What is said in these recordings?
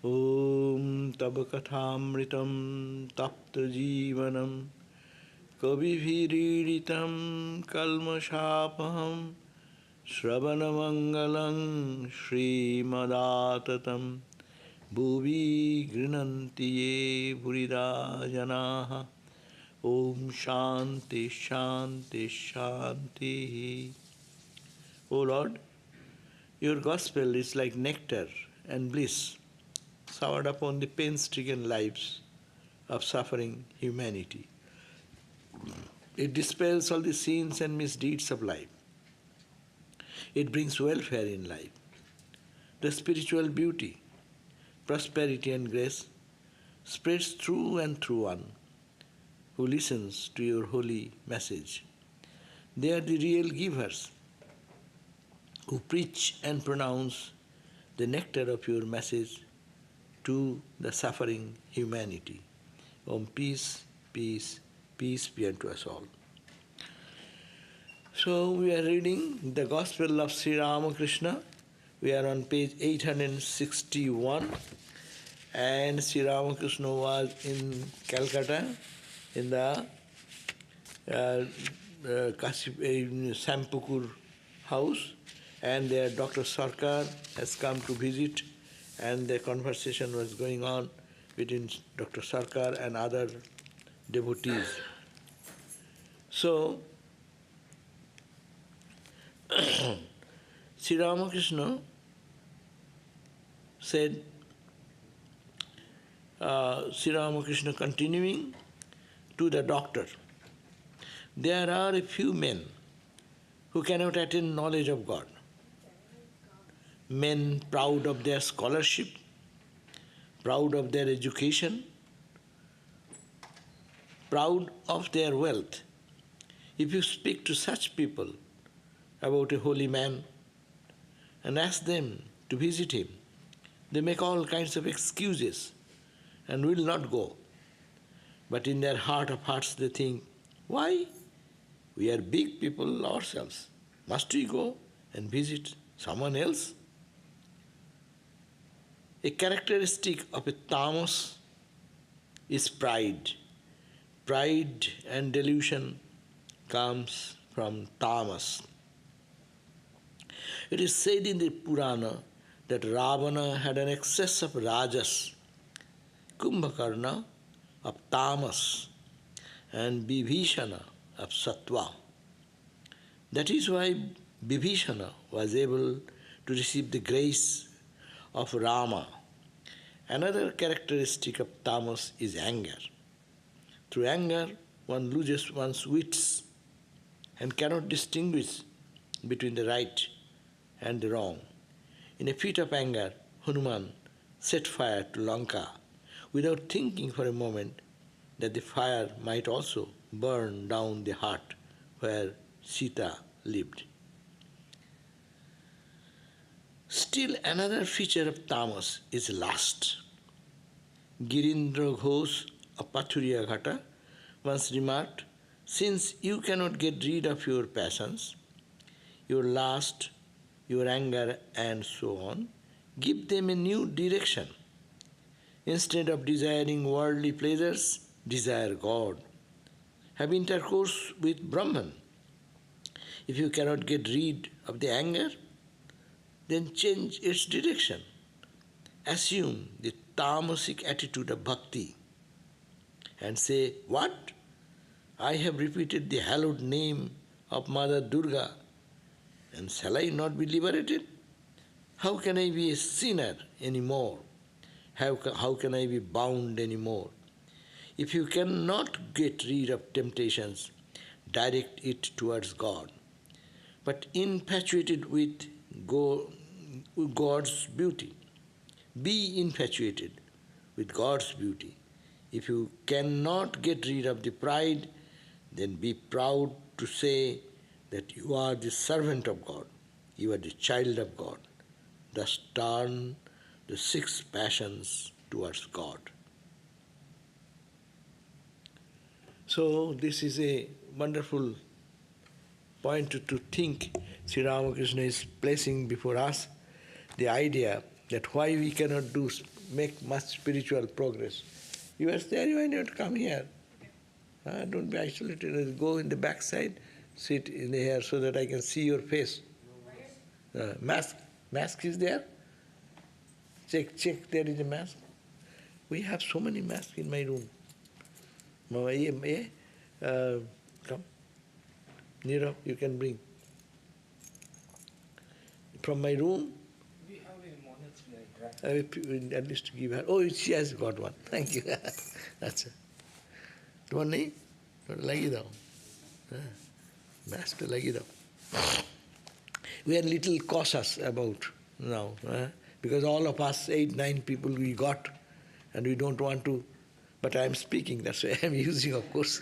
Om Tabakathamritam Tapta Jivanam Kavibhiriritam Kalmashapaham Shravanamangalang Srimadaatatam Bhuvi Grinanti Ye Burida Janaha Om Shanti Shanti Shanti. O Lord, your gospel is like nectar and bliss showered upon the pain-stricken lives of suffering humanity. It dispels all the sins and misdeeds of life. It brings welfare in life. The spiritual beauty, prosperity and grace spreads through and through one who listens to your holy message. They are the real givers who preach and pronounce the nectar of your message to the suffering humanity. Om peace, peace, peace be unto us all. So we are reading the Gospel of Sri Ramakrishna. We are on page 861, and Sri Ramakrishna was in Calcutta in the Sampukur house, and there Dr. Sarkar has come to visit, and the conversation was going on between Dr. Sarkar and other devotees. So, Sri Ramakrishna said, Sri Ramakrishna continuing to the doctor, there are a few men who cannot attain knowledge of God. Men proud of their scholarship, proud of their education, proud of their wealth. If you speak to such people about a holy man and ask them to visit him, they make all kinds of excuses and will not go. But in their heart of hearts they think, why? We are big people ourselves. Must we go and visit someone else? A characteristic of a tamas is pride. Pride and delusion comes from tamas. It is said in the Purana that Ravana had an excess of rajas, Kumbhakarna of tamas, and Bibhishana of sattva. That is why Bibhishana was able to receive the grace of Rama. Another characteristic of tamas is anger. Through anger, one loses one's wits and cannot distinguish between the right and the wrong. In a fit of anger, Hanuman set fire to Lanka without thinking for a moment that the fire might also burn down the heart where Sita lived. Still another feature of tamas is lust. Girindra Ghosh of Pathuriya Ghata once remarked, since you cannot get rid of your passions, your lust, your anger and so on, give them a new direction. Instead of desiring worldly pleasures, desire God. Have intercourse with Brahman. If you cannot get rid of the anger, then change its direction. Assume the tamasic attitude of bhakti and say, what? I have repeated the hallowed name of Mother Durga, and shall I not be liberated? How can I be a sinner anymore? How can I be bound anymore? If you cannot get rid of temptations, direct it towards God. But infatuated with God's beauty. Be infatuated with God's beauty. If you cannot get rid of the pride, then be proud to say that you are the servant of God, you are the child of God. Thus turn the six passions towards God. So this is a wonderful point to think. Sri Ramakrishna is placing before us the idea that why we cannot make much spiritual progress. You are there, you not come here. Don't be isolated. Go in the backside, sit in the here so that I can see your face. Mask is there? Check, there is a mask. We have so many masks in my room. Come. Nirav, you can bring. From my room, we have a monetary at least give her. Oh, she has got one. Thank you. That's it. One nahi? Lagi dao. Master lagi dao. We are little cautious about now, because all of us, 8, 9 people we got, and we don't want to, but I am speaking, that's why I am using, of course.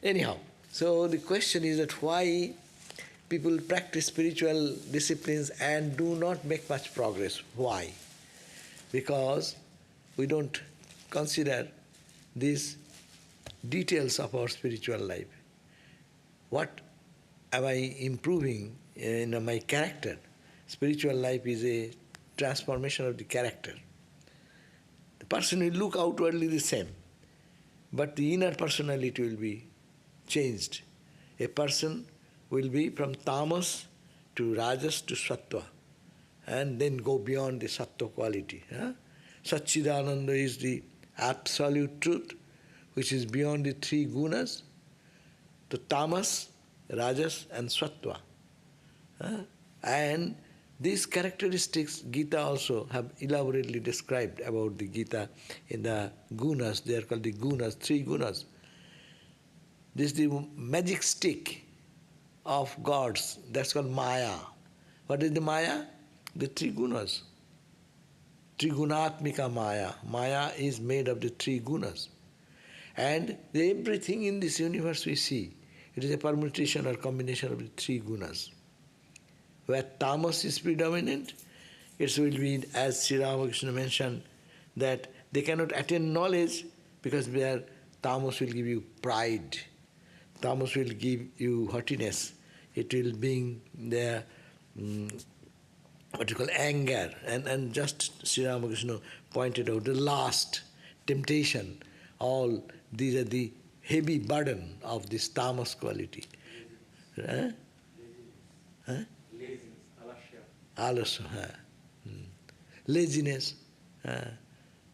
Anyhow, so the question is that why people practice spiritual disciplines and do not make much progress. Why? Because we don't consider these details of our spiritual life. What am I improving in my character? Spiritual life is a transformation of the character. The person will look outwardly the same, but the inner personality will be changed. A person will be from tamas to rajas to sattva, and then go beyond the sattva quality. Satchidananda is the absolute truth, which is beyond the 3 gunas, to tamas, rajas and sattva. And these characteristics Gita also have elaborately described about the Gita in the gunas. They are called the gunas, 3 gunas. This is the magic stick of gods, that's called Maya. What is the Maya? The 3 gunas. Trigunatmika Maya. Maya is made of the 3 gunas. And everything in this universe we see, it is a permutation or combination of the 3 gunas. Where tamas is predominant, it will be, as Sri Ramakrishna mentioned, that they cannot attain knowledge because their tamas will give you pride. Tamas will give you haughtiness. It will bring their what you call anger. And just Sri Ramakrishna pointed out the last temptation. All these are the heavy burden of this tamas quality. Alasya. Laziness.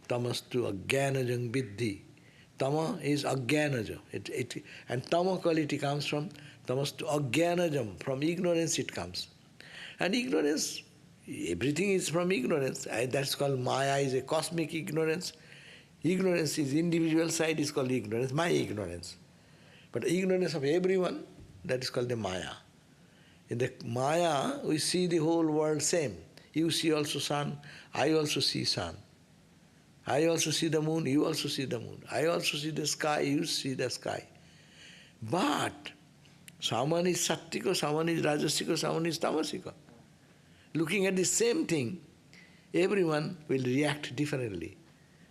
Tamas to agyanajam viddhi. Tama is agyanajam. And tama quality comes from tamas to agyanajam. From ignorance it comes. And ignorance, everything is from ignorance. That's called Maya, is a cosmic ignorance. Ignorance is individual side, is called ignorance, my ignorance. But ignorance of everyone, that is called the Maya. In the Maya, we see the whole world same. You see also sun, I also see sun. I also see the moon, you also see the moon. I also see the sky, you see the sky. But someone is sattika, someone is rajasika, someone is tamasika. Looking at the same thing, everyone will react differently.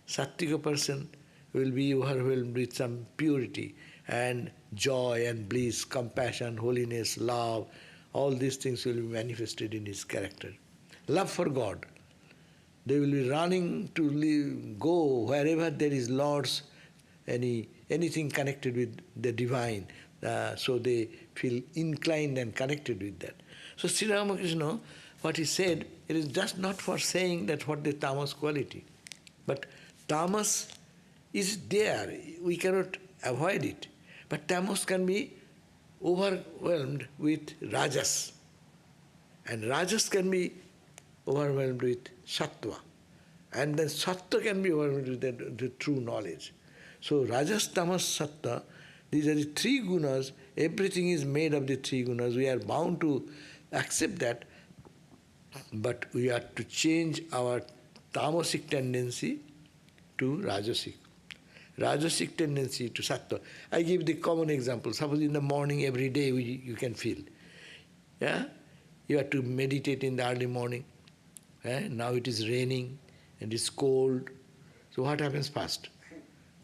Sattika person will be overwhelmed with some purity and joy and bliss, compassion, holiness, love. All these things will be manifested in his character. Love for God. They will be running to go wherever there is Lord's, anything connected with the divine. So they feel inclined and connected with that. So Sri Ramakrishna, what he said, it is just not for saying that what the tamas quality. But tamas is there. We cannot avoid it. But tamas can be overwhelmed with rajas. And rajas can be overwhelmed with sattva. And then sattva can be overwhelmed with the true knowledge. So rajas, tamas, sattva, these are the 3 gunas. Everything is made of the 3 gunas. We are bound to accept that. But we have to change our tamasic tendency to rajasic. Rajasic tendency to sattva. I give the common example. Suppose in the morning every day you can feel. Yeah? You have to meditate in the early morning. Now it is raining and it's cold. So what happens first?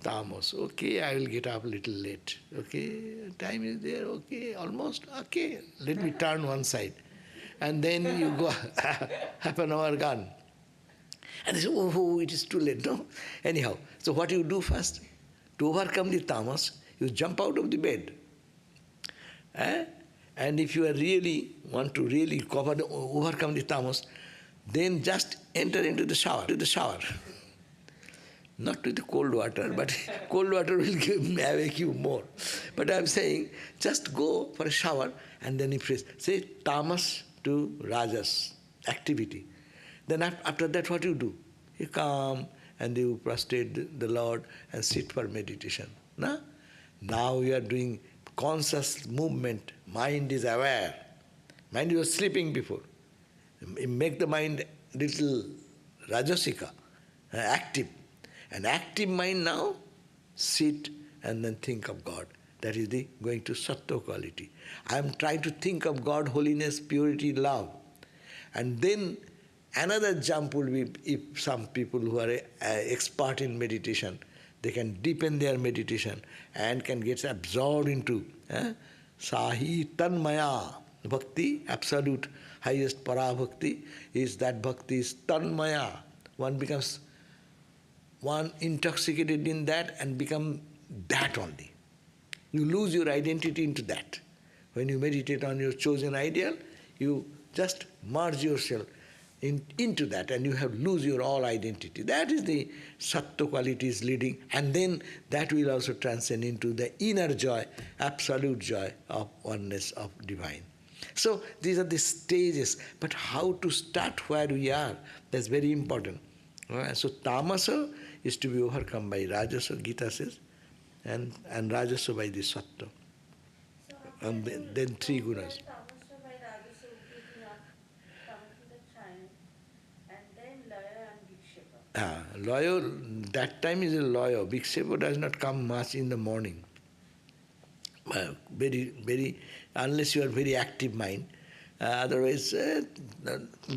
Tamas. Okay, I will get up a little late. Okay, time is there. Okay, almost. Okay, let me turn one side. and then you go half an hour gone. And they say, oh, it is too late, no? Anyhow, so what you do first? To overcome the tamas, you jump out of the bed. And if you are really want to really overcome the tamas, then just enter into the shower. Not with the cold water, but cold water will awake you more. But I'm saying, just go for a shower and then you say tamas to rajas, activity. Then after that, what you do? You come and you prostrate the Lord and sit for meditation. No? Now you are doing conscious movement. Mind is aware. Mind was sleeping before. You make the mind little rajasika, active. An active mind now, sit and then think of God. That is the going to sattva quality. I am trying to think of God, holiness, purity, love. And then another jump will be if some people who are expert in meditation, they can deepen their meditation and can get absorbed into sahi tanmaya bhakti, absolute highest para bhakti is that bhakti is tanmaya. One intoxicated in that and become that only. You lose your identity into that. When you meditate on your chosen ideal, you just merge yourself into that and you have lose your all identity. That is the sattva qualities leading, and then that will also transcend into the inner joy, absolute joy of oneness of divine. So these are the stages, but how to start where we are, that's very important. So tamasa is to be overcome by rajasa, Gita says, and rajasa by the sattva. And then three gunas. Loyo, that time is a loyo. Vikshepa does not come much in the morning. Unless you are very active mind. Otherwise,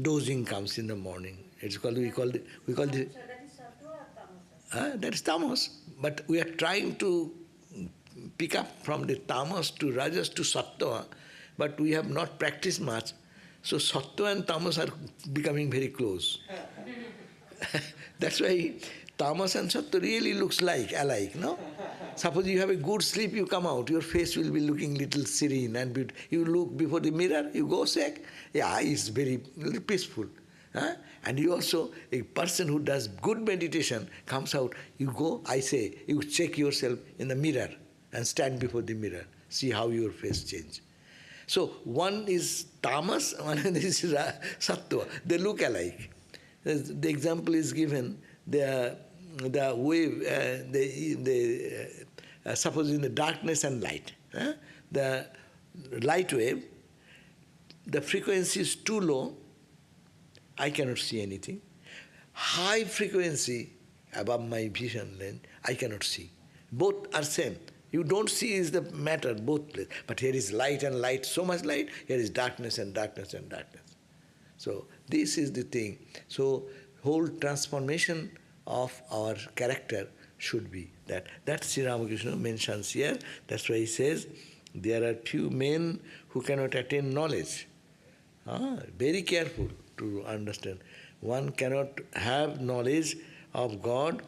dozing comes in the morning. It's called, we call the. That is sattva or tamas? That is tamas. But we are trying to pick up from the tamas to rajas to sattva, but we have not practiced much. So sattva and tamas are becoming very close. That's why tamas and sattva really looks alike, no? Suppose you have a good sleep, you come out, your face will be looking little serene and beautiful. You look before the mirror, you go sick, it's very peaceful. And you also, a person who does good meditation comes out, you go, you check yourself in the mirror and stand before the mirror, see how your face change. So one is tamas, one is sattva. They look alike. The example is given, the wave, suppose in the darkness and light. The light wave, the frequency is too low, I cannot see anything. High frequency above my vision lens, I cannot see. Both are same. You don't see is the matter, both places. But here is light and light, so much light, here is darkness and darkness and darkness. So this is the thing. So whole transformation of our character should be that. That Sri Ramakrishna mentions here. That's why he says, there are few men who cannot attain knowledge. Very careful to understand. One cannot have knowledge of God.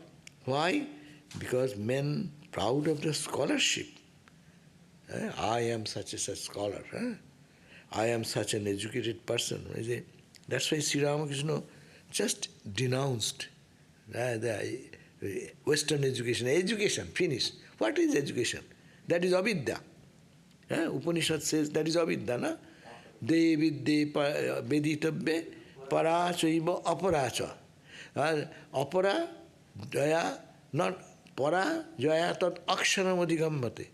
Why? Because men proud of the scholarship. I am such a scholar. I am such an educated person. That's why Sri Ramakrishna just denounced the Western education. Education, finish. What is education? That is avidya. Upanishad says that is avidya, na? De vidde veditavya parachaiva aparacha. Apara, jaya, not para, jaya tat aksharam adhigambhate.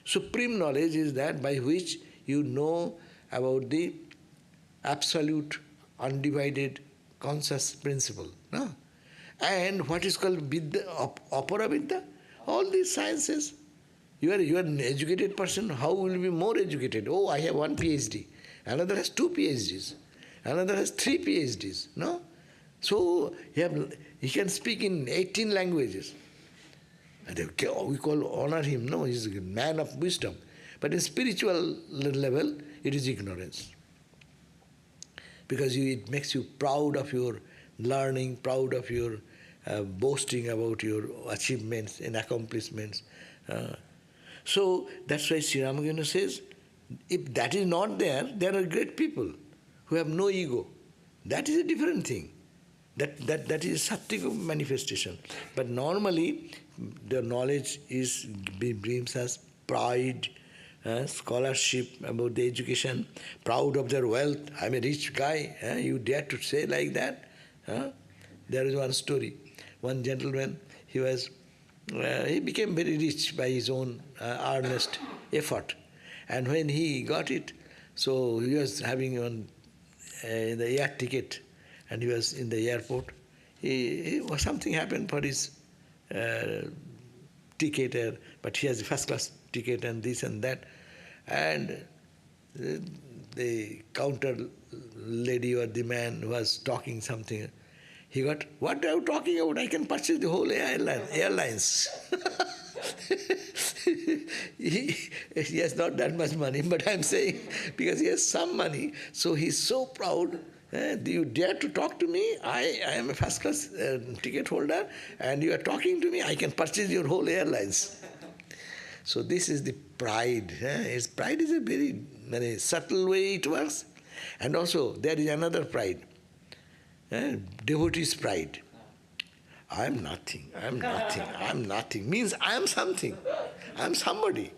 Supreme knowledge is that by which you know about the absolute, undivided, conscious principle. No? And what is called vidya, apara vidya? All these sciences. You are an educated person, how will you be more educated? Oh, I have one PhD. Another has 2 PhDs. Another has 3 PhDs. No? So he can speak in 18 languages. And we honor him. No, he's a man of wisdom. But in spiritual level, it is ignorance. because it makes you proud of your learning, proud of your boasting about your achievements and accomplishments. So that's why Sri Ramakrishna says, if that is not there, there are great people who have no ego. That is a different thing. That is a sattvic manifestation. But normally, the knowledge brings us pride, scholarship about the education, proud of their wealth. I'm a rich guy. You dare to say like that? There is one story. One gentleman, he became very rich by his own earnest effort. And when he got it, so he was having the air ticket, and he was in the airport. Something happened for his ticket, but he has a first class ticket and this and that. And the counter lady or the man was talking something. He got, what are you talking about? I can purchase the whole airlines. He has not that much money, but I'm saying because he has some money, so he's so proud. Do you dare to talk to me? I am a first class ticket holder, and you are talking to me. I can purchase your whole airlines. So this is the pride. Pride is a very subtle way it works. And also there is another pride. Devotee's pride. I am nothing, means I am something, I am somebody.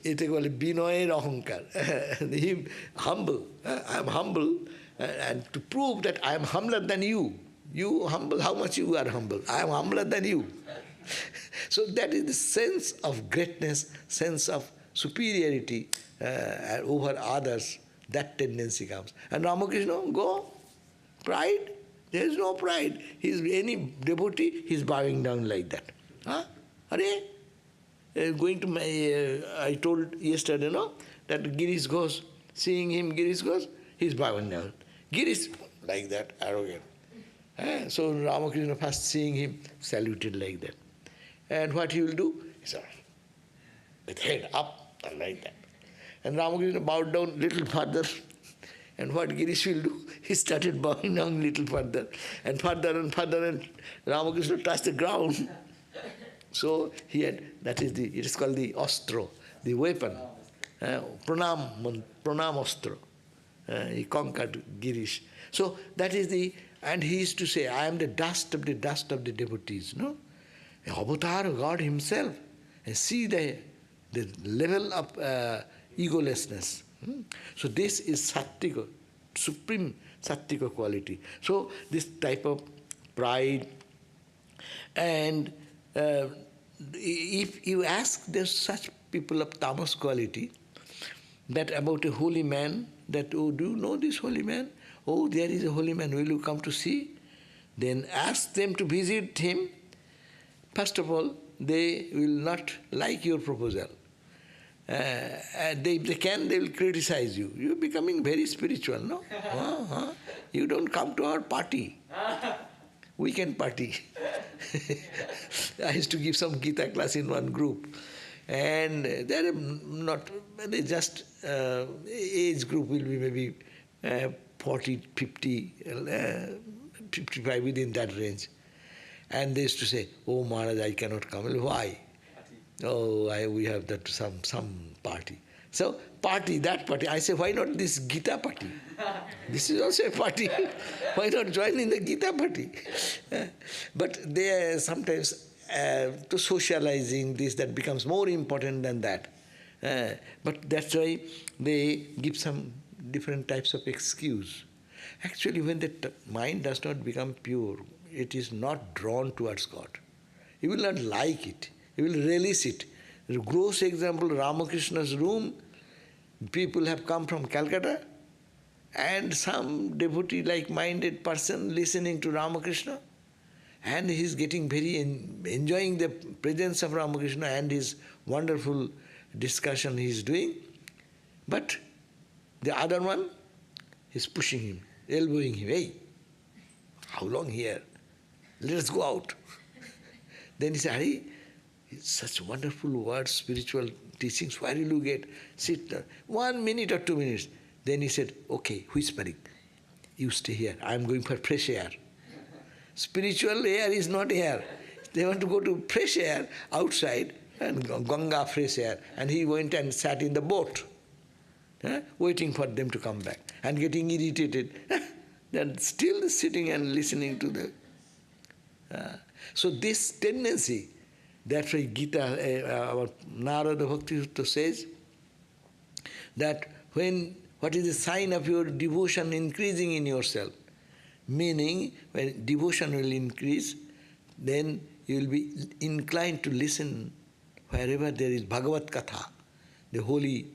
এটাকে বলে বিনয়ের অহংকার, humble, I am humble, and to prove that I am humbler than you. You humble, how much you are humble? I am humbler than you. So that is the sense of greatness, sense of superiority over others. That tendency comes. And Ramakrishna, go. Pride? There is no pride. Any devotee, he is bowing down like that. Going to I told yesterday, that Girish Ghosh, seeing him, Girish Ghosh, he is bowing down. Girish, like that, arrogant. So Ramakrishna first seeing him, saluted like that. And what he will do? He said, with head up, and like that. And Ramakrishna bowed down little further. And what Girish will do? He started bowing down little further, and Ramakrishna touched the ground. So he had, it is called the ostro, the weapon, pranam ostro. He conquered Girish. So that is and he used to say, I am the dust of the devotees, no? Avatar, God himself. And see the level of egolessness. So this is sattvika, supreme sattvika quality. So this type of pride. And if you ask, there's such people of tamas quality, that about a holy man, that, oh, do you know this holy man? Oh, there is a holy man, will you come to see? Then ask them to visit him. First of all, they will not like your proposal. And if they can, they will criticize you. You're becoming very spiritual, no? You don't come to our party. Weekend party. I used to give some Gita class in one group. And they are not, they just, age group will be maybe 40, 50, 55, within that range. And they used to say, oh Maharaj, I cannot come. Why? Oh, we have that some party. So that party. I say, why not this Gita party? This is also a party. Why not join in the Gita party? But they are sometimes to socializing this, that becomes more important than that. But that's why they give some different types of excuse. Actually, when the mind does not become pure, it is not drawn towards God. You will not like it. You will relish it. A gross example, Ramakrishna's room, people have come from Calcutta, and some devotee like-minded person listening to Ramakrishna, and he is getting very enjoying the presence of Ramakrishna and his wonderful discussion he is doing. But the other one is pushing him, elbowing him. Hey, how long here? Let us go out. Then he said, Hari, such wonderful words, spiritual teachings, where will you get? Sit down. 1 minute or 2 minutes. Then he said, okay, whispering, you stay here, I am going for fresh air. Spiritual air is not air. They want to go to fresh air outside, and Ganga fresh air. And he went and sat in the boat, waiting for them to come back, and getting irritated. Then still sitting and listening to the... so this tendency, that's why Gita, our Narada Bhakti Sutta says, that what is the sign of your devotion increasing in yourself? Meaning, when devotion will increase, then you will be inclined to listen wherever there is Bhagavad Katha, the holy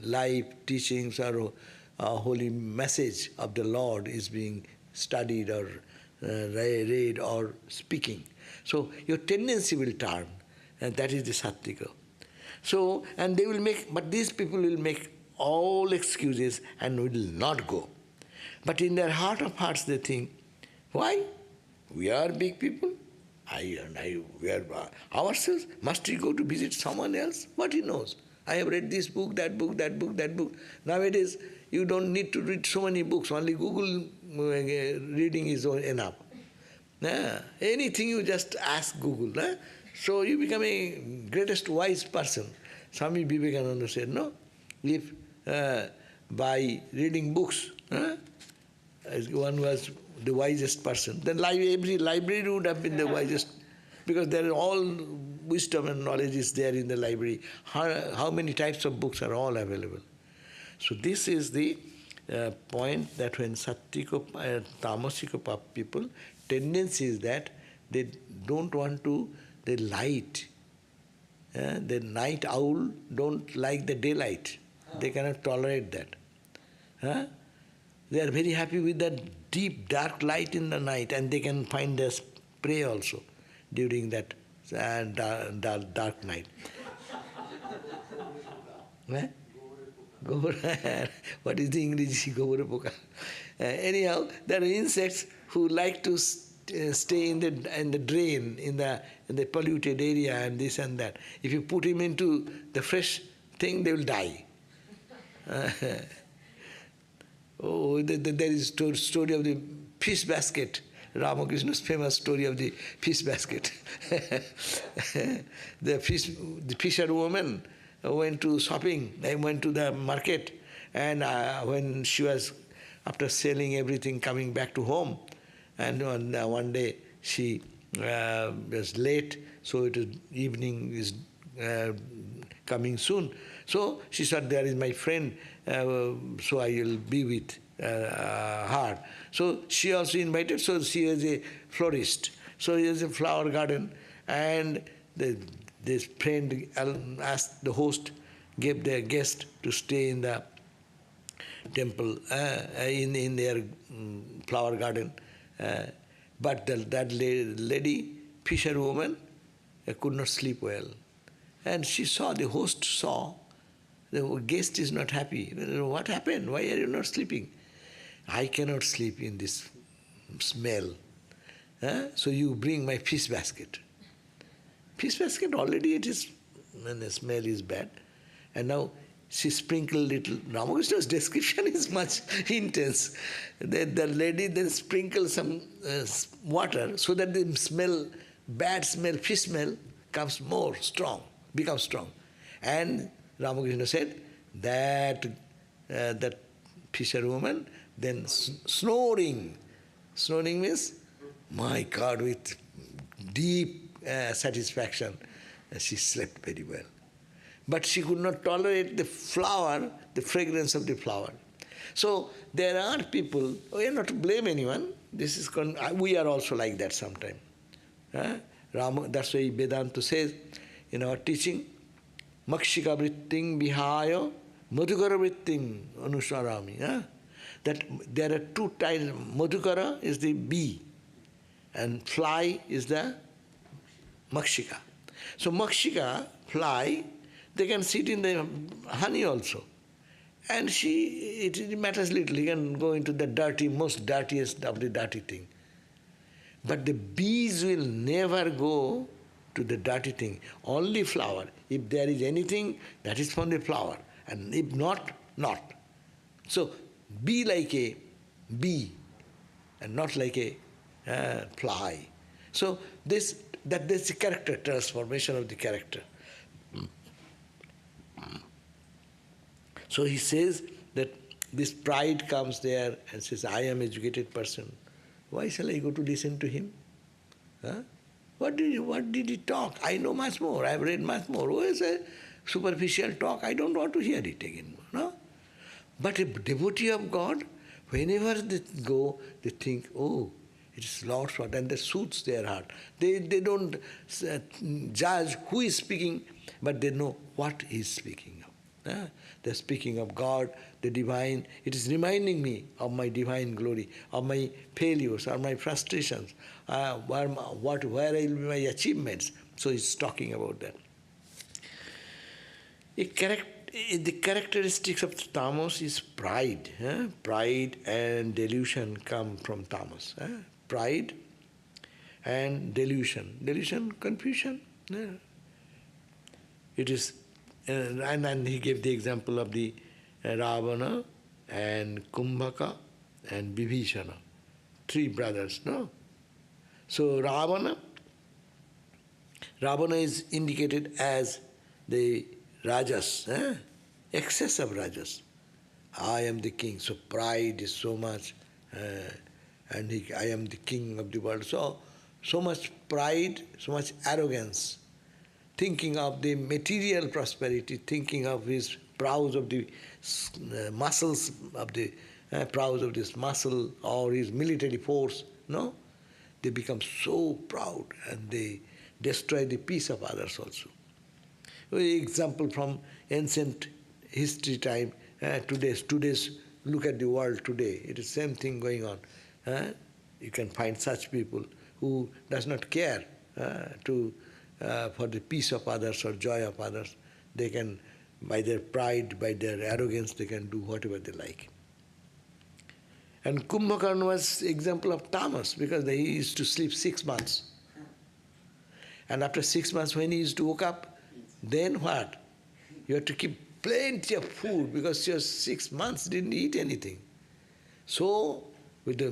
life teachings or holy message of the Lord is being studied or read or speaking. So your tendency will turn, and that is the sattvika. So, and they will make, but these people will make all excuses and will not go. But in their heart of hearts they think, why? We are big people. We are ourselves. Must we go to visit someone else? What he knows? I have read this book, that book, that book, that book. Nowadays, you don't need to read so many books. Only Google reading is enough. Anything you just ask Google. So you become a greatest wise person. Swami Vivekananda said, no, if by reading books, one was the wisest person, then every library would have been the wisest, because there are all wisdom and knowledge is there in the library. How many types of books are all available? So this is the point, that when sattvika, tamasika people, tendency is that they don't want to, the light, the night owl don't like the daylight. They cannot tolerate that. They are very happy with that deep dark light in the night, and they can find their prey also during that dark night. What is the English? Anyhow, there are insects who like to stay in the drain, in the polluted area and this and that. If you put him into the fresh thing, they will die. There is a story of the fish basket. Ramakrishna's famous story of the fish basket. The fisherwoman went to shopping. They went to the market, and when she was, after selling everything, coming back to home, and one day she was late, so it was evening is coming soon. So she said, there is my friend, so I will be with her. So she also invited, so she is a florist. So he has a flower garden, and this friend asked the host, gave their guest to stay in the temple, in their flower garden. But that lady, fisherwoman, could not sleep well. And she saw, the host saw, the guest is not happy. What happened? Why are you not sleeping? I cannot sleep in this smell. So you bring my fish basket. Fish basket, already it is, and the smell is bad. And now she sprinkled little. Ramakrishna's description is much intense. The lady then sprinkled some water so that the smell, bad smell, fish smell, becomes strong. And Ramakrishna said that that fisherwoman then snoring means, my God, with deep satisfaction, she slept very well. But she could not tolerate the flower, the fragrance of the flower. So there are people, we are not to blame anyone, we are also like that sometimes. That's why Vedanta says in our teaching, Makshika vritting vihaya madhukara vritting anusarami. That there are two types. Madhukara is the bee, and fly is the makshika. So makshika, fly, they can sit in the honey also. And it matters little, he can go into the most dirtiest of the dirty thing. But the bees will never go to the dirty thing. Only flower. If there is anything, that is from the flower. And if not, not. So, be like a bee and not like a fly. So, that's the character, transformation of the character. So he says that this pride comes there and says, I am an educated person. Why shall I go to listen to him? Huh? What did he talk? I know much more. I have read much more. Oh, it's a superficial talk. I don't want to hear it again. No? But a devotee of God, whenever they go, they think, oh, it is Lord's word, and that suits their heart. They don't judge who is speaking, but they know what he is speaking of. They're speaking of God, the divine. It is reminding me of my divine glory, of my failures, or my frustrations, where will be my achievements. So he's talking about that. The characteristics of tamas is pride. Pride and delusion come from tamas. Pride and delusion. Delusion, confusion. It is, and he gave the example of the Ravana and Kumbhaka and Vibhishana, 3 brothers, no? So Ravana is indicated as the Rajas, excess of Rajas. I am the king, so pride is so much, and I am the king of the world. So much pride, so much arrogance, thinking of the material prosperity, thinking of his prowess of the muscles of the prowess of this muscle or his military force, no? They become so proud and they destroy the peace of others also. Example from ancient history time, today's look at the world today, it is same thing going on. You can find such people who does not care for the peace of others or joy of others. They can, by their pride, by their arrogance, they can do whatever they like. And Kumbhakarna was example of tamas, because he used to sleep 6 months. And after 6 months, when he used to wake up, then what? You have to keep plenty of food, because just 6 months didn't eat anything. So, to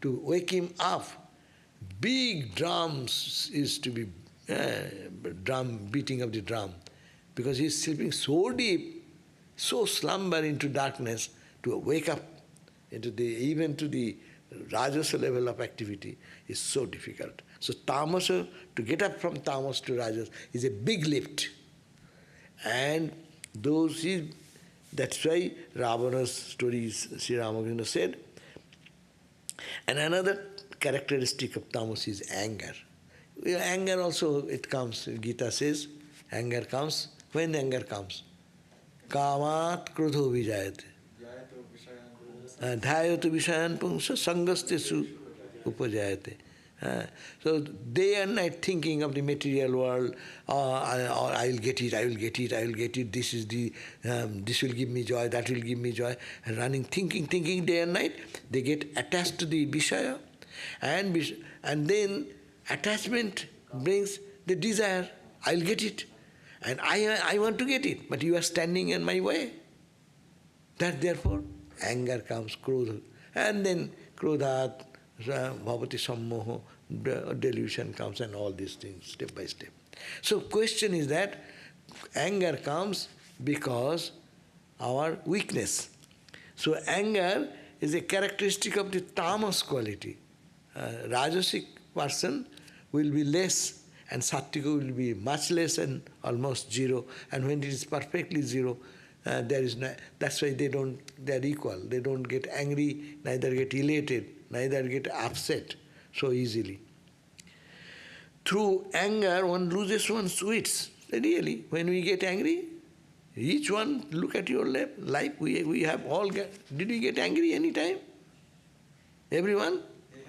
wake him up, big drums used to be beating of the drum, because he is sleeping so deep, so slumber into darkness, to wake up into even to the Rajasa level of activity is so difficult. So tamasa, to get up from tamas to rajas is a big lift. And that's why Ravana's stories, Sri Ramakrishna said. And another characteristic of tamas is anger. Anger also, it comes, Gita says, anger comes. When anger comes? Kamat krodho vijayate. Dhyayato vishayan pungsa sangastesu upajayate. So day and night thinking of the material world, I will get it, this will give me joy, that will give me joy, and running, thinking day and night, they get attached to the Vishaya, and then attachment brings the desire, I will get it, and I want to get it, but you are standing in my way. That therefore anger comes, krodha, and then krodhat, bhavati sammoho, delusion comes, and all these things step by step. So question is that anger comes because our weakness. So anger is a characteristic of the tamas quality. Rajasic person will be less, and sattvika will be much less and almost zero. And when it is perfectly zero, that's why they are equal. They don't get angry, neither get elated, neither get upset so easily. Through anger, one loses one's wits. Really, when we get angry, each one, look at your life, we have all did we get angry any time? Everyone? Yes.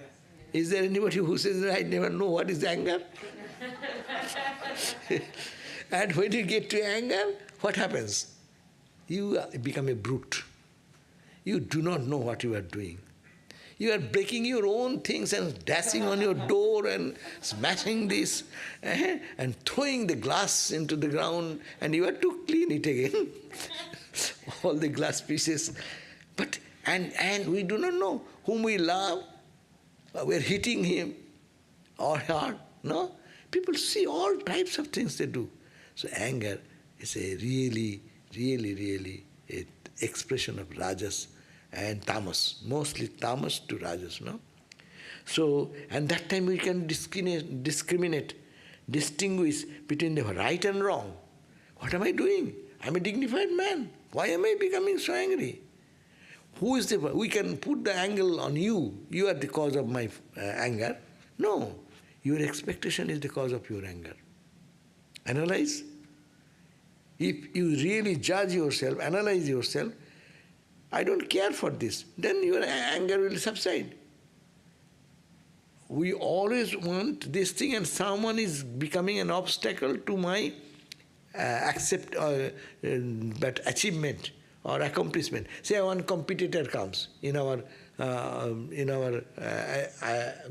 Is there anybody who says, I never know what is anger? And when you get to anger, what happens? You become a brute. You do not know what you are doing. You are breaking your own things and dashing on your door and smashing this and throwing the glass into the ground, and you have to clean it again. All the glass pieces. But and we do not know whom we love. We are hitting him or her. No? People see all types of things they do. So anger is a really an expression of rajas and tamas, mostly tamas to rajas, no? So, and that time we can discriminate, distinguish between the right and wrong. What am I doing? I'm a dignified man. Why am I becoming so angry? Who is the, we can put the angle on you. You are the cause of my anger. No, your expectation is the cause of your anger. Analyze. If you really judge yourself, analyze yourself, I don't care for this, then your anger will subside. We always want this thing, and someone is becoming an obstacle to my but achievement or accomplishment. Say one competitor comes in our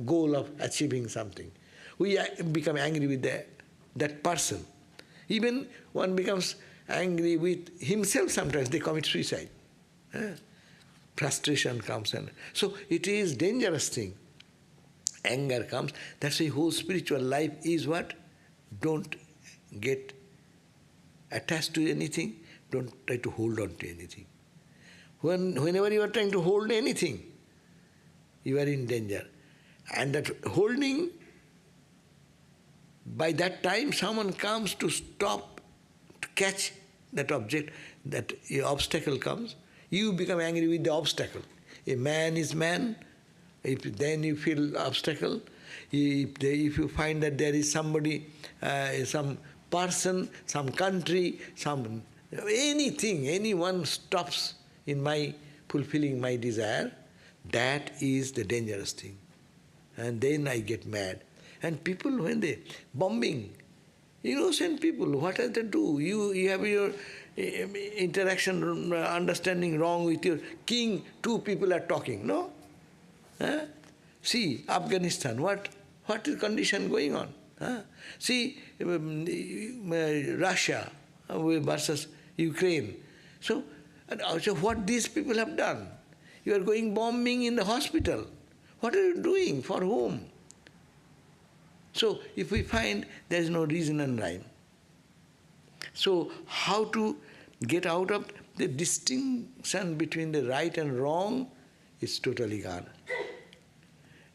goal of achieving something. We become angry with that person. Even one becomes angry with himself sometimes, they commit suicide. Frustration comes, and so it is dangerous thing. Anger comes. That's why whole spiritual life is what? Don't get attached to anything. Don't try to hold on to anything. Whenever you are trying to hold anything, you are in danger. And that holding, by that time someone comes to stop, to catch that object, that obstacle comes, you become angry with the obstacle. A man is man, then you feel obstacle. If you find that there is somebody, some person, some country, anything, anyone stops in my fulfilling my desire, that is the dangerous thing. And then I get mad. And people, when they bombing, innocent people, what does they do? You have your interaction, understanding wrong with your king, two people are talking, no? See, Afghanistan, what is condition going on? See, Russia versus Ukraine. So what these people have done? You are going bombing in the hospital. What are you doing? For whom? So if we find there is no reason and rhyme. So how to get out of the distinction between the right and wrong is totally gone.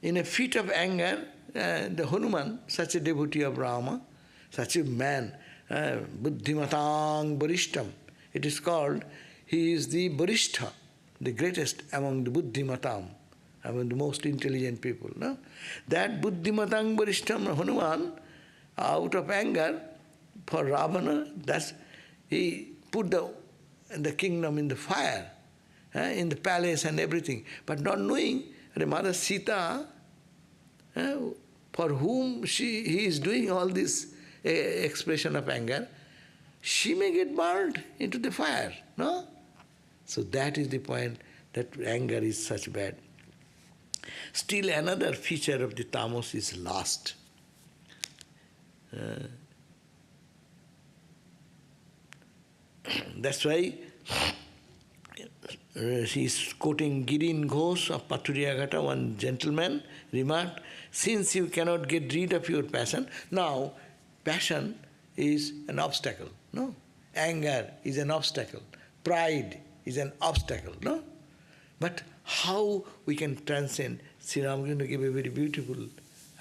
In a fit of anger, the Hanuman, such a devotee of Rama, such a man, buddhimatang barishtam, it is called, he is the barishtha, the greatest among the buddhimatam, among the most intelligent people. No? That buddhimatang barishtam Hanuman, out of anger for Ravana, he put the kingdom in the fire, in the palace and everything, but not knowing that Mother Sita, for whom he is doing all this expression of anger, she may get burned into the fire, no? So that is the point, that anger is such bad. Still another feature of the tamas is lust. That's why he is quoting Girin Ghosh of Pathuriyagata, one gentleman remarked, since you cannot get rid of your passion, now passion is an obstacle, no? Anger is an obstacle. Pride is an obstacle, no? But how we can transcend? Sri Ramakrishna gave a very beautiful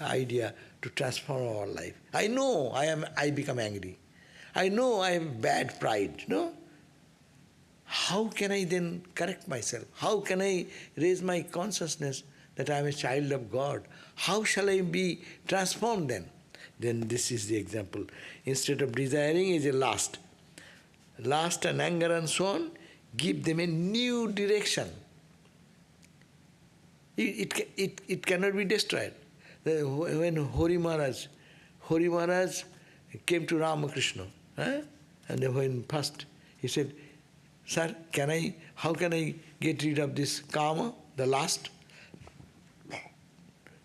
idea to transform our life. I know I become angry. I know I have bad pride, no? How can I then correct myself? How can I raise my consciousness that I am a child of God? How shall I be transformed then? Then this is the example. Instead of desiring is a lust and anger and so on, give them a new direction. It cannot be destroyed. When Hari Maharaj came to Ramakrishna, and when first he said, Sir, how can I get rid of this karma, the lust?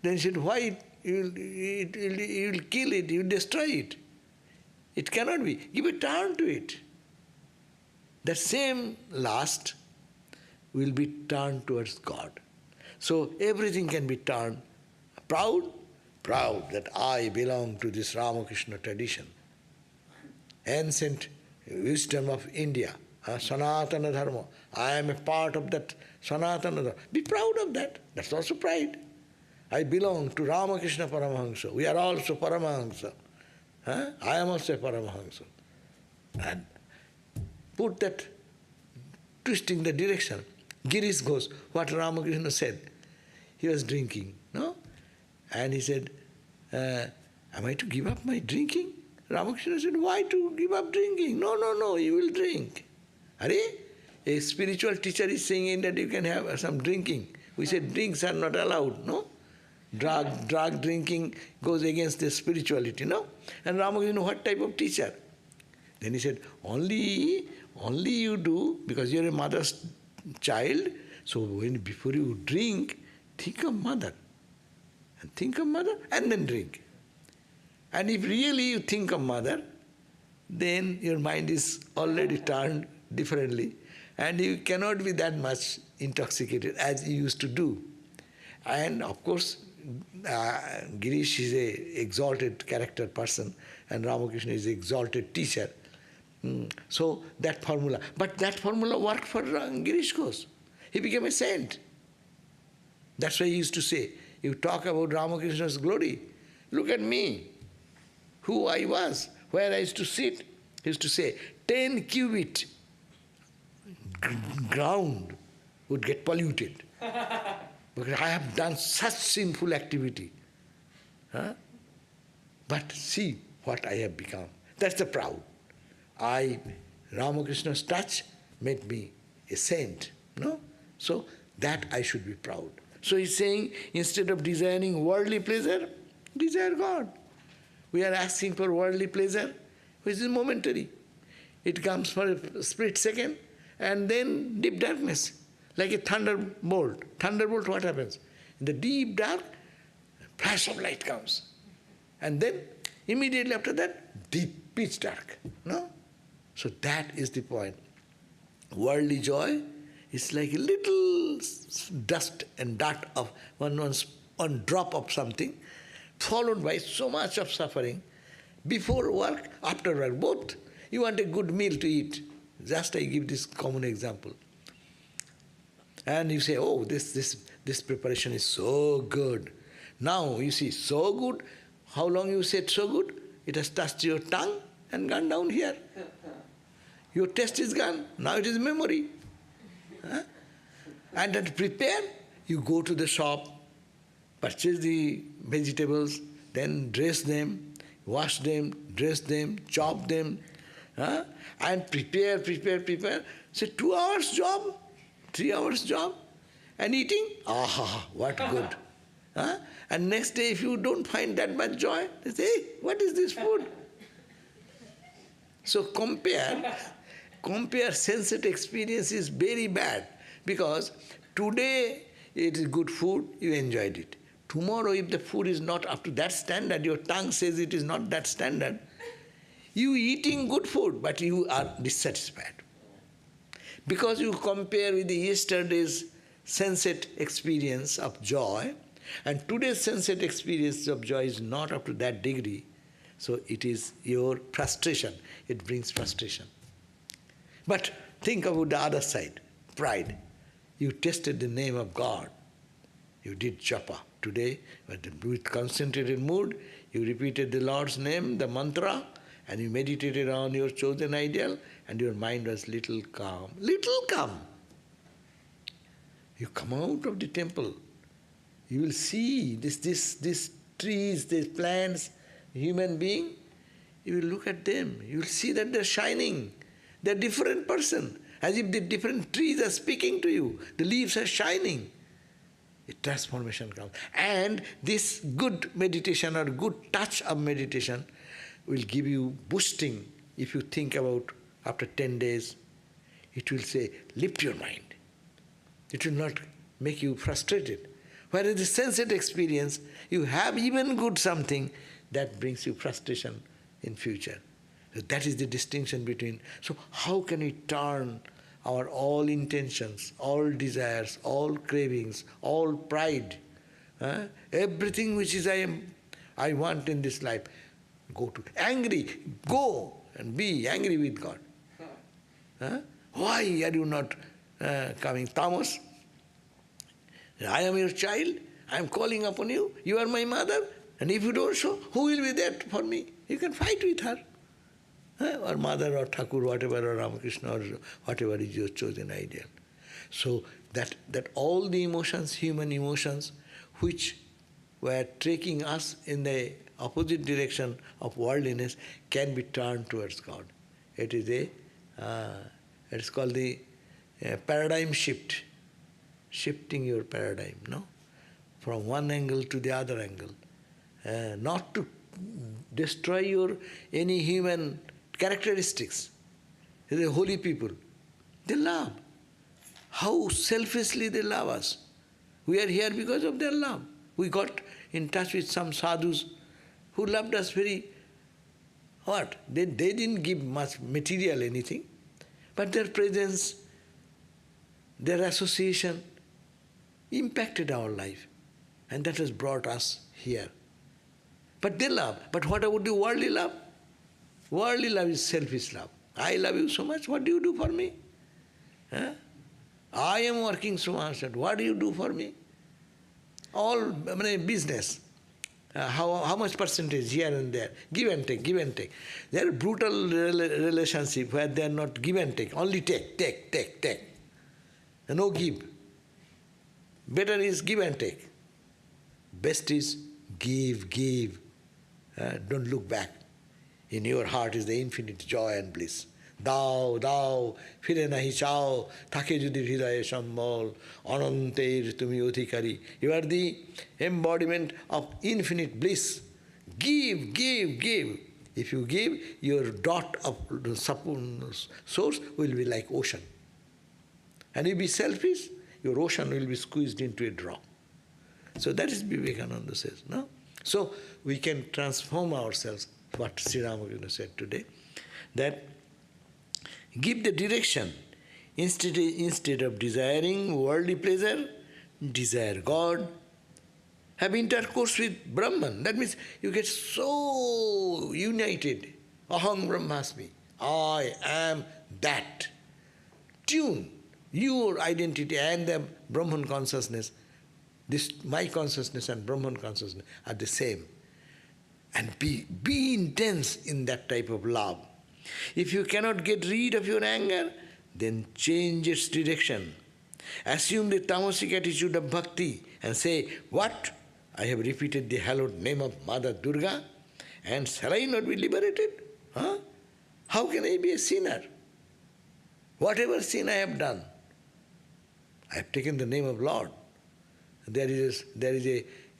Then he said, why you will kill it, you will destroy it. It cannot be. Give a turn to it. That same lust will be turned towards God. So everything can be turned. Proud? Proud that I belong to this Ramakrishna tradition. Ancient wisdom of India, Sanatana Dharma. I am a part of that Sanatana Dharma. Be proud of that. That's also pride. I belong to Ramakrishna Paramahansa. We are also Paramahansa. I am also a Paramahansa. And put that, twisting the direction. Girish goes, what Ramakrishna said. He was drinking, no? And he said, am I to give up my drinking? Ramakrishna said, why to give up drinking? No, you will drink. Are a spiritual teacher is saying that you can have some drinking. We said drinks are not allowed, no? Drug drinking goes against the spirituality, no? And Ramakrishna, what type of teacher? Then he said, only you do, because you're a mother's child, so before you drink, think of mother. And think of mother, and then drink. And if really you think of mother, then your mind is already turned differently, and you cannot be that much intoxicated as you used to do. And of course, Girish is an exalted character person, and Ramakrishna is an exalted teacher. So that formula. But that formula worked for Girish Ghosh. He became a saint. That's why he used to say, you talk about Ramakrishna's glory. Look at me, who I was, where I used to sit. He used to say, 10 cubit ground would get polluted. Because I have done such sinful activity. But see what I have become. That's the proud. Ramakrishna's touch made me a saint. No? So that I should be proud. So he's saying, instead of desiring worldly pleasure, desire God. We are asking for worldly pleasure, which is momentary. It comes for a split second, and then deep darkness, like a thunderbolt. Thunderbolt, what happens? In the deep dark, flash of light comes. And then, immediately after that, deep pitch dark. No? So that is the point. Worldly joy is like a little dust and dart of one drop of something, followed by so much of suffering. Before work, after work, both. You want a good meal to eat. Just I give this common example. And you say, oh, this preparation is so good. Now, you see, so good. How long you said so good? It has touched your tongue and gone down here. Your taste is gone. Now it is memory. And to prepare, you go to the shop, purchase the vegetables, then dress them, wash them, dress them, chop them, and prepare. Say 2 hours job, 3 hours job, and eating, what good. And next day, if you don't find that much joy, they say, hey, what is this food? So compare sensate experience is very bad, because today it is good food, you enjoyed it. Tomorrow, if the food is not up to that standard, your tongue says it is not that standard, you eating good food, but you are dissatisfied. Because you compare with the yesterday's sensate experience of joy, and today's sensate experience of joy is not up to that degree, so it is your frustration. It brings frustration. But think about the other side, pride. You tested the name of God. You did japa. Today, with concentrated mood, you repeated the Lord's name, the mantra, and you meditated on your chosen ideal, and your mind was little calm. Little calm. You come out of the temple, you will see these trees, these plants, human being, you will look at them, you will see that they're shining. They're different person, as if the different trees are speaking to you. The leaves are shining. A transformation comes. And this good meditation or good touch of meditation will give you boosting. If you think about after 10 days, it will say, lift your mind. It will not make you frustrated. Whereas the sensate experience, you have even good something, that brings you frustration in future. So that is the distinction between. So how can we turn our all intentions, all desires, all cravings, all pride, everything which is I want in this life, go to angry, go and be angry with God. Why are you not coming? Tamas, I am your child, I am calling upon you, you are my mother, and if you don't show, who will be there for me? You can fight with her. Or mother or Thakur, whatever, or Ramakrishna, or whatever is your chosen ideal. So that all the emotions, human emotions, which were taking us in the opposite direction of worldliness, can be turned towards God. It is called the paradigm shift, shifting your paradigm, no? From one angle to the other angle. Not to destroy your any human characteristics. The holy people, they love. How selfishly they love us. We are here because of their love. We got in touch with some sadhus who loved us very, what? They didn't give much material anything, but their presence, their association impacted our life, and that has brought us here. But they love. But what about the worldly love? Worldly love is selfish love. I love you so much, what do you do for me? I am working so much, what do you do for me? All business. How much percentage here and there? Give and take, give and take. There are brutal relationship where they are not give and take, only take. No give. Better is give and take. Best is give. Don't look back. In your heart is the infinite joy and bliss. Dao, fire nahi chao, thake jodi hridaye sambol, ananter tumi odhikari. You are the embodiment of infinite bliss. Give. If you give, your dot of source will be like ocean. And if you be selfish, your ocean will be squeezed into a drop. So that is Vivekananda says, no? So we can transform ourselves, what Sri Ramakrishna said today, that give the direction. Instead of desiring worldly pleasure, desire God. Have intercourse with Brahman. That means you get so united. Aham Brahmasmi. I am that. Tune your identity and the Brahman consciousness. This, my consciousness and Brahman consciousness are the same. And be intense in that type of love. If you cannot get rid of your anger, then change its direction. Assume the tamasic attitude of bhakti and say, what? I have repeated the hallowed name of Mother Durga, and shall I not be liberated? How can I be a sinner? Whatever sin I have done, I have taken the name of Lord. There is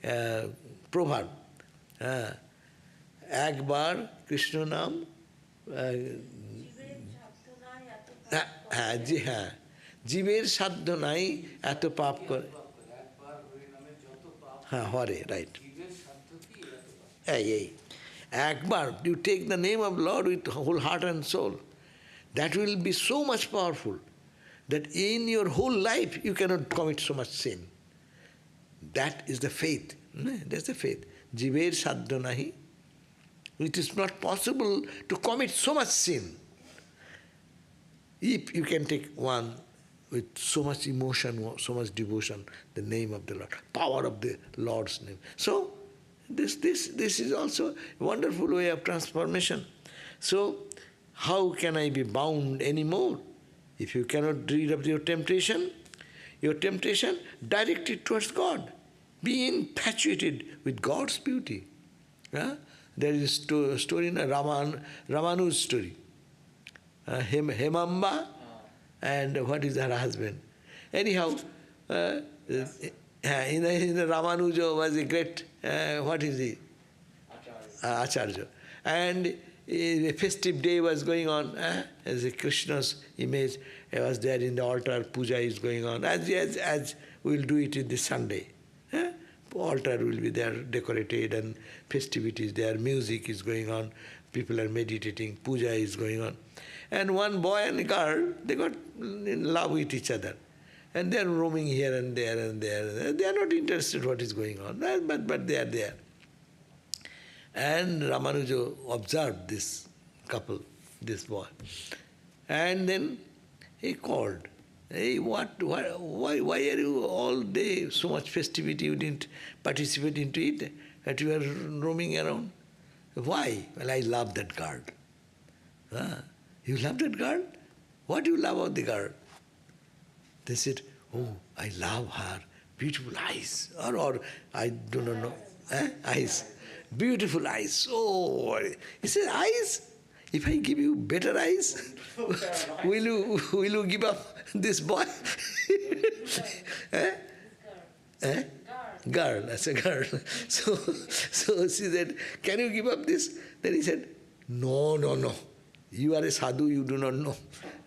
a proverb. Ekbar Krishna Nam জীবের সাধ্য নাই এত পাপ করে হরে right একবার you take the name of Lord with whole heart and soul, that will be so much powerful that in your whole life you cannot commit so much sin. That is the faith. That's the faith. জীবের সাধ্য নাহি. It is not possible to commit so much sin. If you can take one with so much emotion, so much devotion, the name of the Lord, power of the Lord's name. So, this is also a wonderful way of transformation. So, how can I be bound anymore? If you cannot rid of your temptation, direct it towards God. Be infatuated with God's beauty. There is a story in Ramanu's story. Hemamba and what is her husband? Anyhow, in the Ramanuja was a great, what is he? Acharya. And a festive day was going on, as a Krishna's image was there in the altar, puja is going on, as we will do it in this Sunday. altar will be there, decorated, and festivities there, music is going on, people are meditating, puja is going on. And one boy and a girl, they got in love with each other. And they are roaming here and there and there. They are not interested what is going on, but they are there. And Ramanuja observed this couple, this boy. And then he called. Hey, why are you all day so much festivity, you didn't participate into it, that you are roaming around? Why? Well, I love that girl. You love that girl? What do you love about the girl? They said, oh, I love her beautiful eyes. Or I do not know. Eyes. Beautiful eyes. Oh, he said, eyes? If I give you better eyes, will you give up this boy? Girl, that's a girl. So she said, can you give up this? Then he said, no. You are a sadhu, you do not know.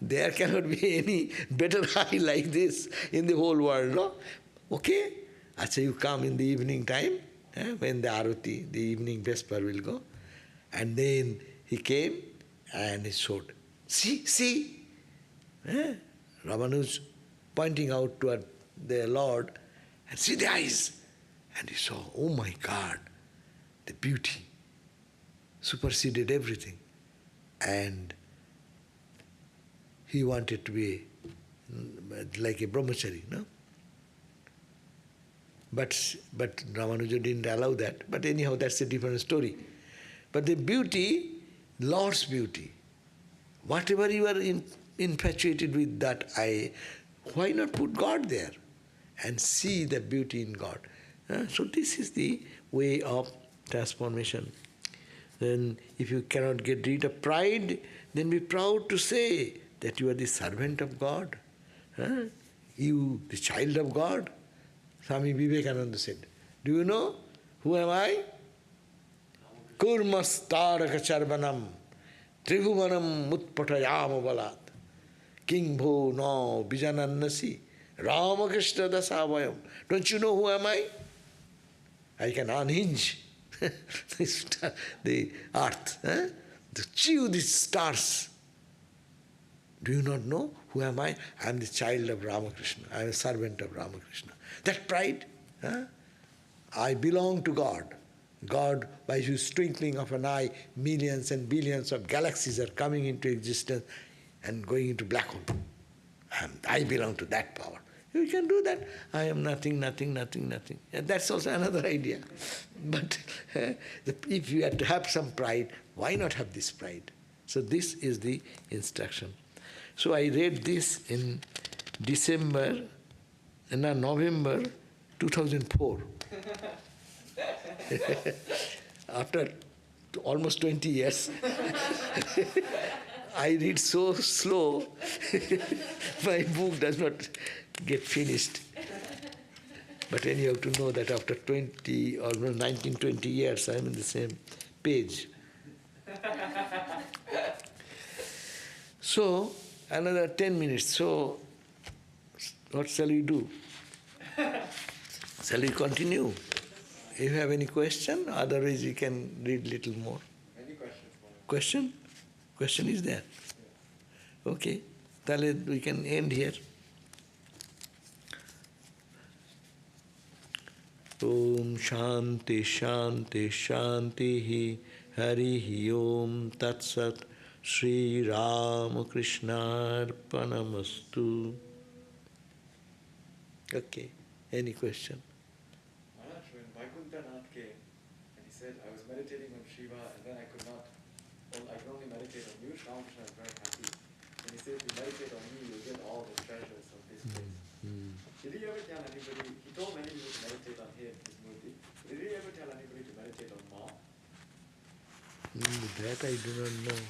There cannot be any better eye like this in the whole world, no? Okay? Acha, you come in the evening time, when the arati, the evening vesper will go. And then he came and he showed. See? Ramanuj pointing out toward the Lord, and see the eyes. And he saw, oh my God, the beauty superseded everything. And he wanted to be like a brahmachari, no? But Ramanuja didn't allow that. But anyhow, that's a different story. But the beauty, Lord's beauty, whatever you are infatuated with that eye, why not put God there and see the beauty in God? So this is the way of transformation. Then if you cannot get rid of pride, then be proud to say that you are the servant of God. You, the child of God. Swami Vivekananda said, do you know who am I? Kurmas taraka charvanam tribhuvanam mutpatayama balat kingbho no bijanannasi Ramakrishna dasavayam. Don't you know who am I? I can unhinge the earth, to chew the stars. Do you not know who am I? I am the child of Ramakrishna. I am a servant of Ramakrishna. That pride, I belong to God. God, by his twinkling of an eye, millions and billions of galaxies are coming into existence and going into black hole. I belong to that power. You can do that. I am nothing. And that's also another idea. But if you have to have some pride, why not have this pride? So this is the instruction. So I read this in November 2004. After almost 20 years. I read so slow, my book does not get finished. But anyhow, to know that after 20, almost 19, 20 years, I am in the same page. So, another 10 minutes. So, what shall we do? Shall we continue? If you have any question, otherwise we can read little more. Any questions? Question? Question is there? Okay. Then we can end here. Om Shanti Shanti Shanti Hari Om Tat Sat Sri Ramakrishna Arpanamastu. Okay. Any question? Maharaj, when Mahendranath came and he said, I was meditating on Shiva and then I could only meditate on you, Ramakrishna is very happy. And he said, if you meditate on me, you'll get all the treasures of this place. Did he ever tell anybody, he told many people to meditate on him, his murti, did he ever tell anybody to meditate on Ma? That I do not know.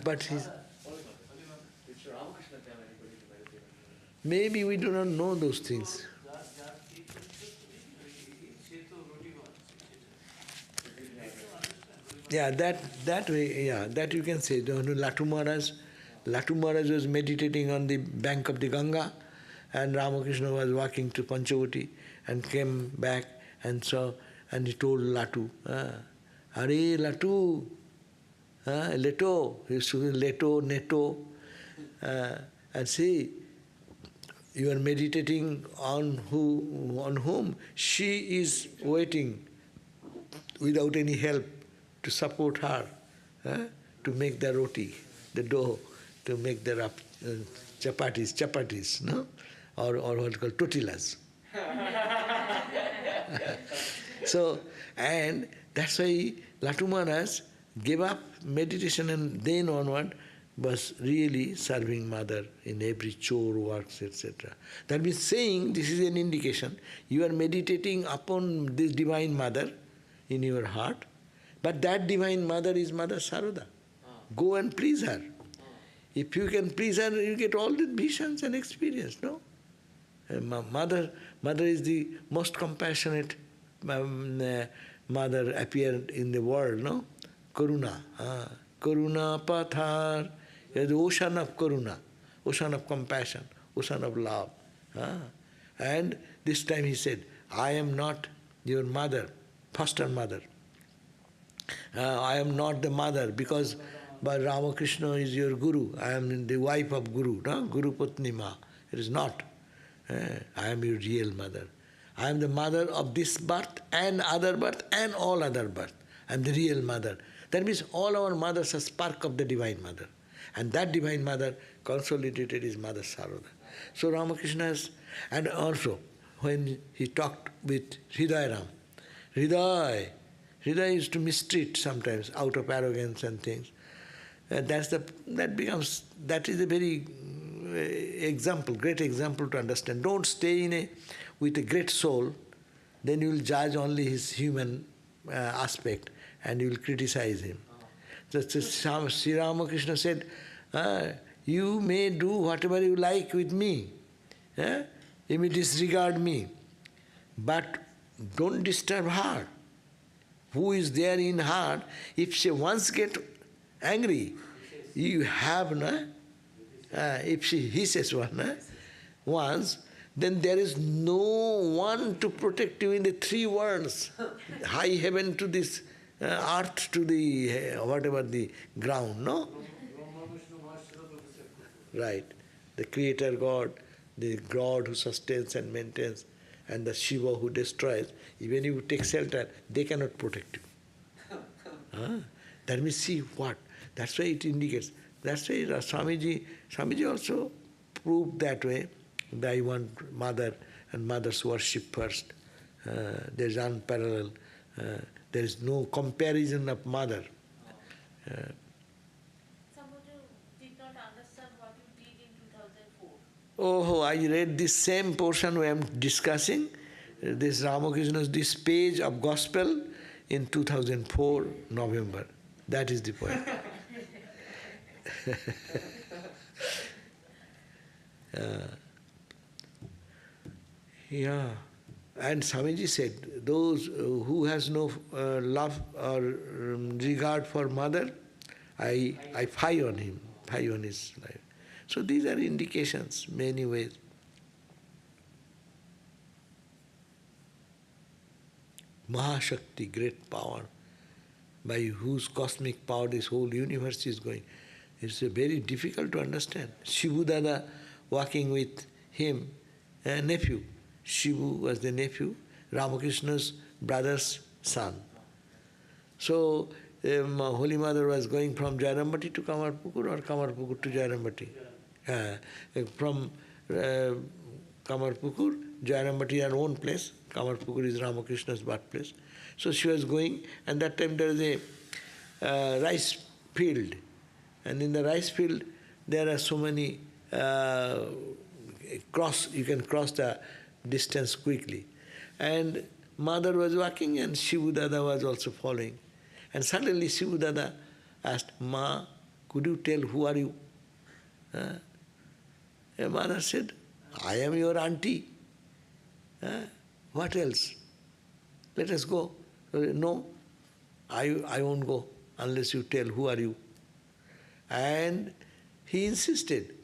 But he's... Did Sri Ramakrishna tell anybody to meditate on him? Maybe we do not know those things. Yeah, that way, yeah, that you can say. Latu Maharaj was meditating on the bank of the Ganga, And Ramakrishna was walking to Panchavati and came back and saw, and he told Latu, Are Latu, Leto, he used to say Leto, Neto, and see, you are meditating on whom? She is waiting without any help to support her, to make the roti, the dough, to make the chapatis, no? Or what you call tortillas. So, and that's why Latu Maharaj gave up meditation and then onward was really serving mother in every chore works, etc. That means saying, this is an indication, you are meditating upon this divine mother in your heart, but that divine mother is Mother Saroda. Go and please her. If you can please her, you get all the visions and experience, no? Mother is the most compassionate mother appeared in the world, no? Karuna. Karuna Pathar. The ocean of Karuna, ocean of compassion, ocean of love. And this time he said, I am not your mother, foster mother. I am not the mother because by Ramakrishna is your guru. I am the wife of Guru, no? Guru Patni Ma. It is not. I am your real mother. I am the mother of this birth and other birth and all other birth. I am the real mother. That means all our mothers are spark of the Divine Mother. And that Divine Mother consolidated is Mother Saroda. So Ramakrishna has, and also when he talked with Hridayaram, Hriday used to mistreat sometimes out of arrogance and things. That is a very example, great example to understand. Don't stay with a great soul, then you will judge only his human aspect and you will criticize him. So Sri Ramakrishna said, you may do whatever you like with me, you may disregard me, but don't disturb her. Who is there in her? If she once get angry, you have, if she hisses once, then there is no one to protect you in the three worlds, high heaven to this earth to the whatever the ground, no? Right. The Creator God, the God who sustains and maintains, and the Shiva who destroys. Even if you take shelter, they cannot protect you. That means see what? That's why it indicates. That's why Swamiji also proved that way. That I want mother and mother's worship first. There is unparalleled. There is no comparison of mother. Somebody did not understand what you did in 2004. Oh, I read this same portion we am discussing, this Ramakrishna's, this page of Gospel in 2004, November. That is the point. Yeah. And Swamiji said, those who has no love or regard for mother, I fie on him, fie on his life. So these are indications, many ways. Mahashakti, great power, by whose cosmic power this whole universe is going. It's very difficult to understand. Shivu Dada walking with him, a nephew. Shivu was the nephew, Ramakrishna's brother's son. So Holy Mother was going from Jairambati to Kamarpukur or Kamarpukur to Jairambati. From Kamarpukur, Jairambati is her own place, Kamarpukur is Ramakrishna's birthplace. So she was going, and that time there is a rice field. And in the rice field, there are so many you can cross the distance quickly. And mother was walking and Shivu Dada was also following. And suddenly Shivu Dada asked, Ma, could you tell who are you? And mother said, I am your auntie. What else? Let us go. No, I won't go unless you tell who are you. And he insisted.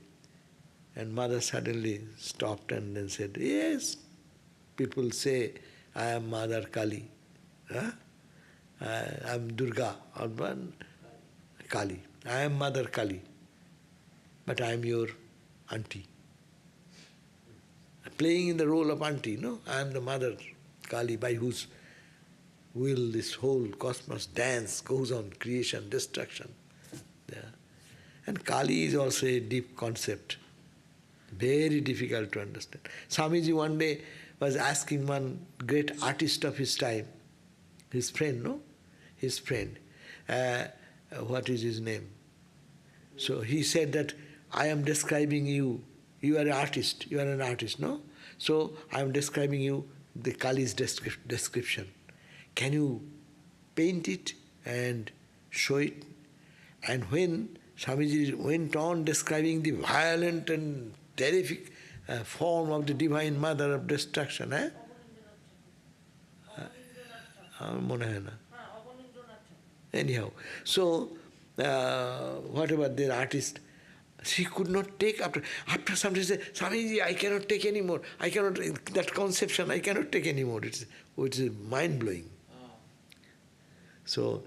And mother suddenly stopped and then said, yes, people say, I am Mother Kali. Huh? I am Durga or Kali. I am Mother Kali, but I am your auntie. Playing in the role of auntie, no? I am the Mother Kali by whose will this whole cosmos dance goes on, creation, destruction. Yeah. And Kali is also a deep concept, very difficult to understand. Swamiji one day was asking one great artist of his time, his friend, no? His friend. What is his name? So he said that, I am describing you. You are an artist. You are an artist, no? So I am describing you the Kali's description. Can you paint it and show it? And when Swamiji went on describing the violent and terrific form of the Divine Mother of destruction, anyhow, so whatever the artist, she could not take after some time, say, Swamiji, I cannot take anymore. I cannot, that conception, I cannot take anymore. It's mind blowing. So,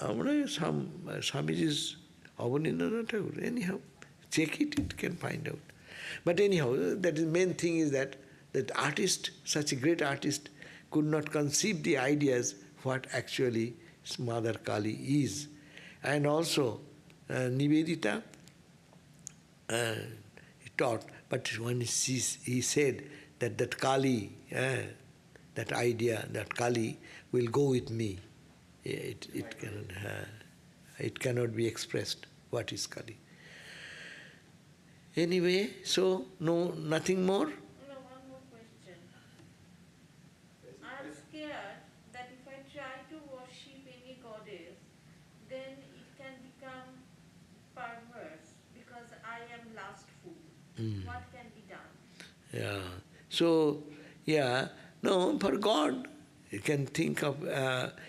Swamiji's Mahendranath Gupta, anyhow, check it, it can find out. But anyhow, that is main thing is that artist, such a great artist, could not conceive the ideas what actually Mother Kali is. And also, Nivedita, he taught, but when he said that Kali, that idea, that Kali will go with me, it cannot be expressed what is Kali. Anyway, so no, nothing more. No, one more question. I'm scared that if I try to worship any goddess, then it can become perverse because I am lustful. What can be done? Yeah. So, no, for God, you can think of,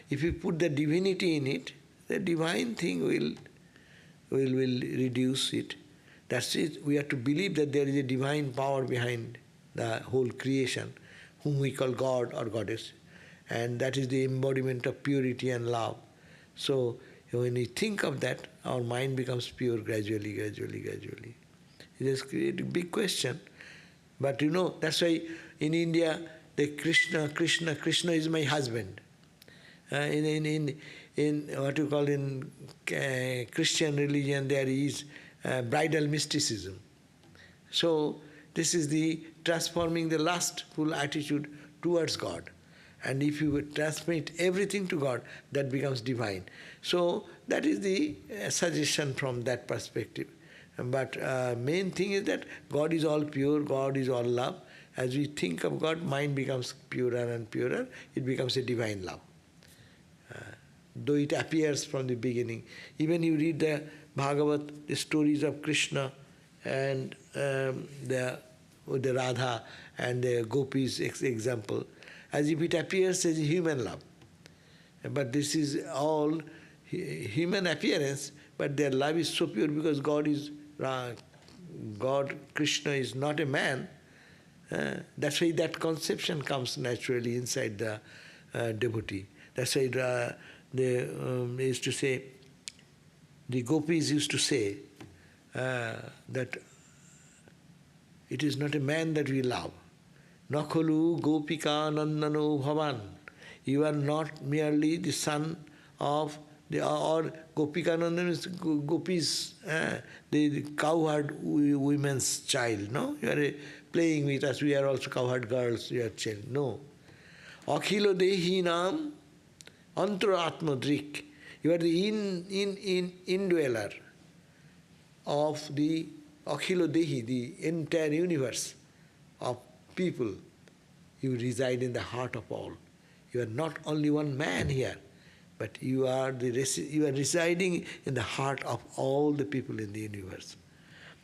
if you put the divinity in it, the divine thing will reduce it. That's it. We have to believe that there is a divine power behind the whole creation, whom we call God or Goddess. And that is the embodiment of purity and love. So, when we think of that, our mind becomes pure gradually. It has created a big question. But that's why in India, the Krishna is my husband. In what you call in Christian religion, there is bridal mysticism. So this is the transforming the lustful attitude towards God. And if you transmit everything to God, that becomes divine. So that is the suggestion from that perspective. But main thing is that God is all pure, God is all love. As we think of God, mind becomes purer and purer, it becomes a divine love. Though it appears from the beginning. Even you read the Bhagavat, the stories of Krishna and the Radha and the Gopis example, as if it appears as a human love. But this is all human appearance, but their love is so pure because God, Krishna is not a man. That's why that conception comes naturally inside the devotee. That's why they used to say, the gopis used to say that it is not a man that we love. Nakhalu gopika nandano bhavan. You are not merely the son of or gopika nandan is gopis, the cowherd women's child. No, you are playing with us. We are also cowherd girls. You are child. No. Akhilo dehi nam antaratmadrik. You are the indweller of the Akhilo Dehi, the entire universe of people. You reside in the heart of all. You are not only one man here, but you are residing in the heart of all the people in the universe.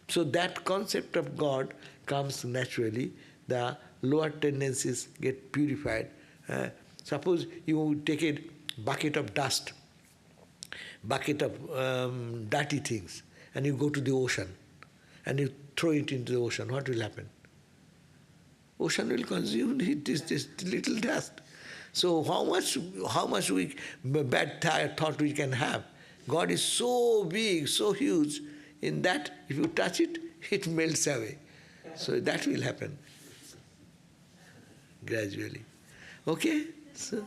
So that concept of God comes naturally. The lower tendencies get purified. Suppose you take a bucket of dust. bucket of dirty things and you go to the ocean and you throw it into the ocean, what will happen? Ocean will consume it, is this little dust. So how much bad thought we can have? God is so big, so huge, in that if you touch it, it melts away. So that will happen gradually. Okay? So,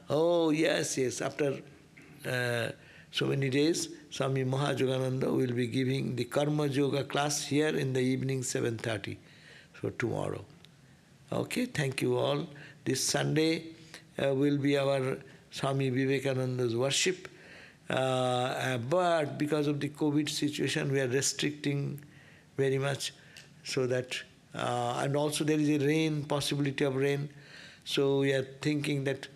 oh yes, after so many days, Swami Mahayogananda will be giving the Karma Yoga class here in the evening 7:30. So tomorrow. Okay, thank you all. This Sunday will be our Swami Vivekananda's worship. But because of the COVID situation, we are restricting very much so that, and also there is a rain, possibility of rain. So we are thinking that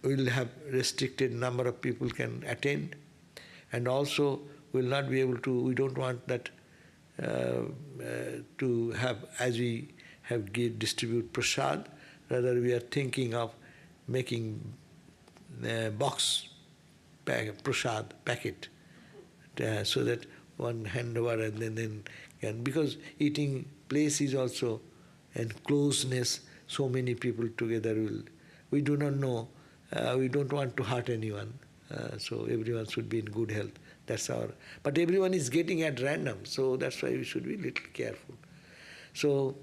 we will have restricted number of people can attend, and also we will not be able to, we don't want that to have, as we have distribute prasad, rather we are thinking of making box prasad packet so that one hand over and then can, because eating place is also, and closeness, so many people together we do not know, we don't want to hurt anyone, so everyone should be in good health. That's our, but everyone is getting at random, so that's why we should be little careful. So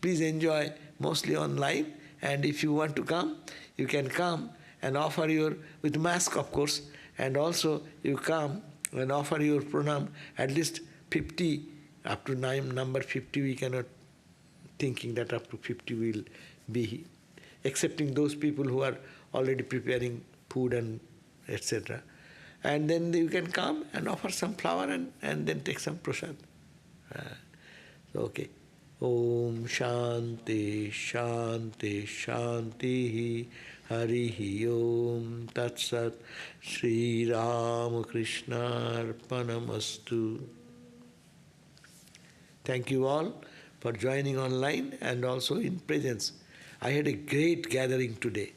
please enjoy mostly online, and if you want to come, you can come and offer your, with mask of course, and also you come and offer your pranam, at least 50, up to number 50 we cannot, thinking that up to 50 will be, excepting those people who are already preparing food and etc. And then you can come and offer some flower and then take some prasad. Okay. Om Shanti Shanti Shanti Harihi Om Tat Sat Sri Ramakrishna Arpanamastu. Thank you all for joining online and also in presence. I had a great gathering today.